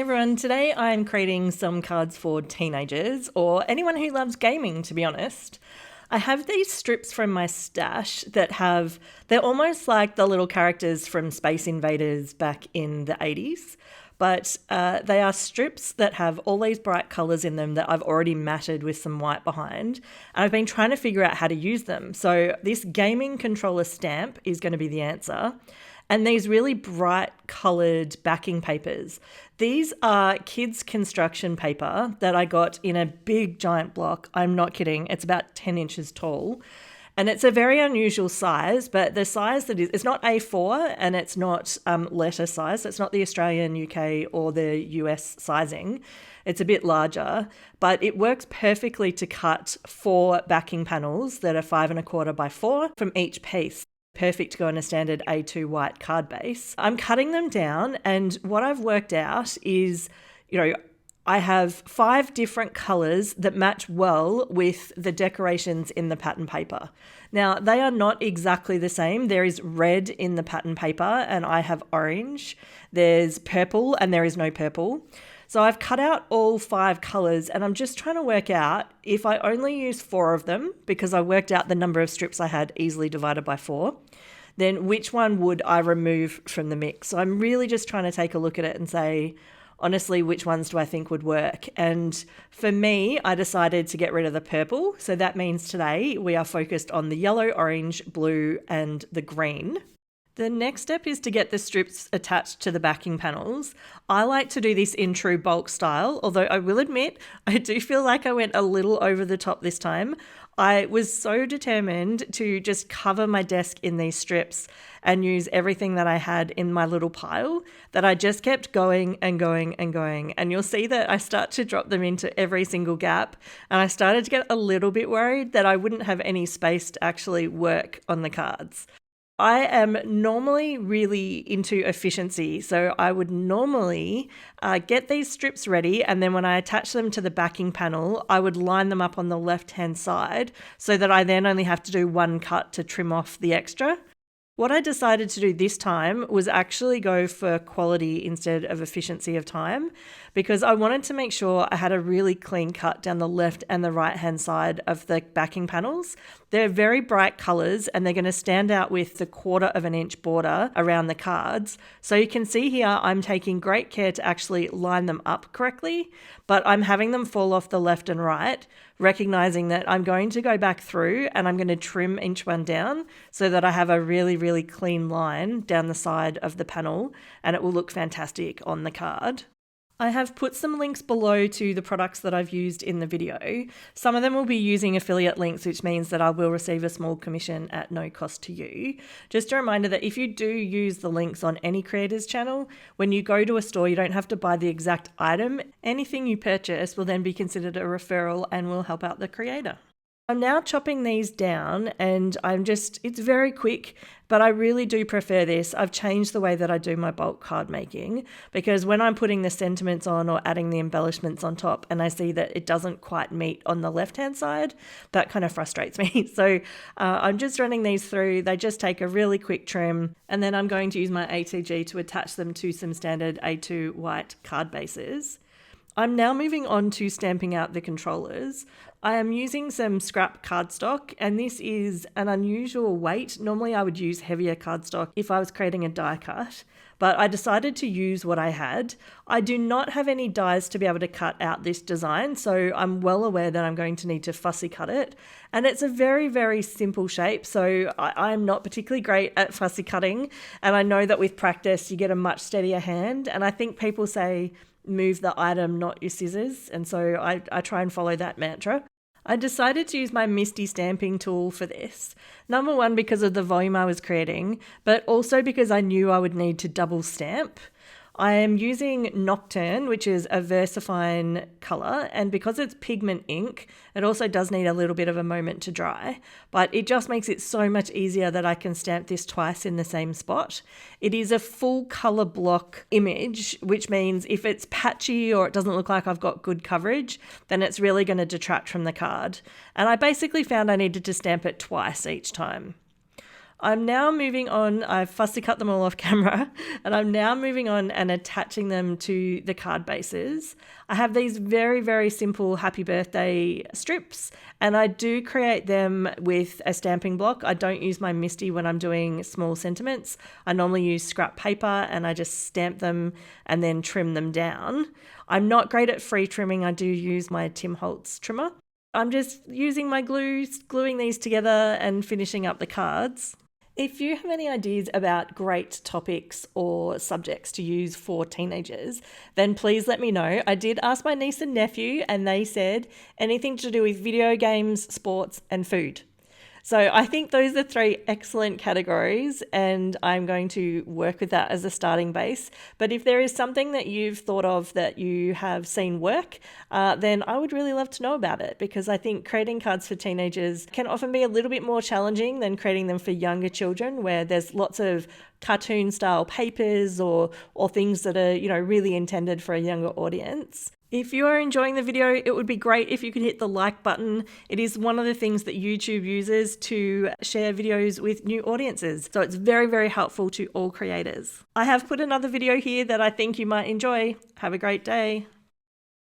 everyone, today I'm creating some cards for teenagers or anyone who loves gaming, to be honest. I have these strips from my stash they're almost like the little characters from Space Invaders back in the 80s, but they are strips that have all these bright colours in them that I've already matted with some white behind, and I've been trying to figure out how to use them. So this gaming controller stamp is going to be the answer. And these really bright coloured backing papers. These are kids' construction paper that I got in a big giant block. I'm not kidding. It's about 10 inches tall. And it's a very unusual size, but the size that it's not A4 and it's not letter size. So it's not the Australian, UK or the US sizing. It's a bit larger, but it works perfectly to cut 4 backing panels that are 5¼ by 4 from each piece. Perfect to go on a standard A2 white card base. I'm cutting them down, and what I've worked out is, I have 5 different colours that match well with the decorations in the pattern paper. Now, they are not exactly the same. There is red in the pattern paper, and I have orange. There's purple, and there is no purple. So I've cut out all 5 colours, and I'm just trying to work out if I only use 4 of them, because I worked out the number of strips I had easily divided by 4, then which one would I remove from the mix? So I'm really just trying to take a look at it and say, honestly, which ones do I think would work? And for me, I decided to get rid of the purple. So that means today we are focused on the yellow, orange, blue, and the green. The next step is to get the strips attached to the backing panels. I like to do this in true bulk style, although I will admit I do feel like I went a little over the top this time. I was so determined to just cover my desk in these strips and use everything that I had in my little pile that I just kept going and going and going. And you'll see that I start to drop them into every single gap. And I started to get a little bit worried that I wouldn't have any space to actually work on the cards. I am normally really into efficiency, so I would normally get these strips ready, and then when I attach them to the backing panel, I would line them up on the left-hand side so that I then only have to do one cut to trim off the extra. What I decided to do this time was actually go for quality instead of efficiency of time, because I wanted to make sure I had a really clean cut down the left and the right hand side of the backing panels. They're very bright colours and they're going to stand out with the 1/4 inch border around the cards. So you can see here I'm taking great care to actually line them up correctly, but I'm having them fall off the left and right, recognizing that I'm going to go back through and I'm going to trim each one down so that I have a really, really clean line down the side of the panel, and it will look fantastic on the card. I have put some links below to the products that I've used in the video. Some of them will be using affiliate links, which means that I will receive a small commission at no cost to you. Just a reminder that if you do use the links on any creator's channel, when you go to a store, you don't have to buy the exact item. Anything you purchase will then be considered a referral and will help out the creator. I'm now chopping these down, and it's very quick, but I really do prefer this. I've changed the way that I do my bulk card making, because when I'm putting the sentiments on or adding the embellishments on top and I see that it doesn't quite meet on the left-hand side, that kind of frustrates me. So I'm just running these through. They just take a really quick trim, and then I'm going to use my ATG to attach them to some standard A2 white card bases. I'm now moving on to stamping out the controllers. I am using some scrap cardstock, and this is an unusual weight. Normally I would use heavier cardstock if I was creating a die cut, but I decided to use what I had. I do not have any dies to be able to cut out this design, so I'm well aware that I'm going to need to fussy cut it. And it's a very, very simple shape, so I'm not particularly great at fussy cutting, and I know that with practice you get a much steadier hand, and I think people say move the item, not your scissors. And so I try and follow that mantra. I decided to use my Misti stamping tool for this. Number one, because of the volume I was creating, but also because I knew I would need to double stamp. I am using Nocturne, which is a VersaFine colour, and because it's pigment ink, it also does need a little bit of a moment to dry, but it just makes it so much easier that I can stamp this twice in the same spot. It is a full colour block image, which means if it's patchy or it doesn't look like I've got good coverage, then it's really going to detract from the card. And I basically found I needed to stamp it twice each time. I'm now moving on. I've fussy cut them all off camera, and I'm now moving on and attaching them to the card bases. I have these very, very simple happy birthday strips, and I do create them with a stamping block. I don't use my misti when I'm doing small sentiments. I normally use scrap paper and I just stamp them and then trim them down. I'm not great at free trimming. I do use my Tim Holtz trimmer. I'm just using my glue, gluing these together and finishing up the cards. If you have any ideas about great topics or subjects to use for teenagers, then please let me know. I did ask my niece and nephew, and they said anything to do with video games, sports, and food. So I think those are 3 excellent categories, and I'm going to work with that as a starting base. But if there is something that you've thought of that you have seen work, then I would really love to know about it, because I think creating cards for teenagers can often be a little bit more challenging than creating them for younger children, where there's lots of cartoon style papers or things that are, really intended for a younger audience. If you are enjoying the video, it would be great if you could hit the like button. It is one of the things that YouTube uses to share videos with new audiences. So it's very, very helpful to all creators. I have put another video here that I think you might enjoy. Have a great day.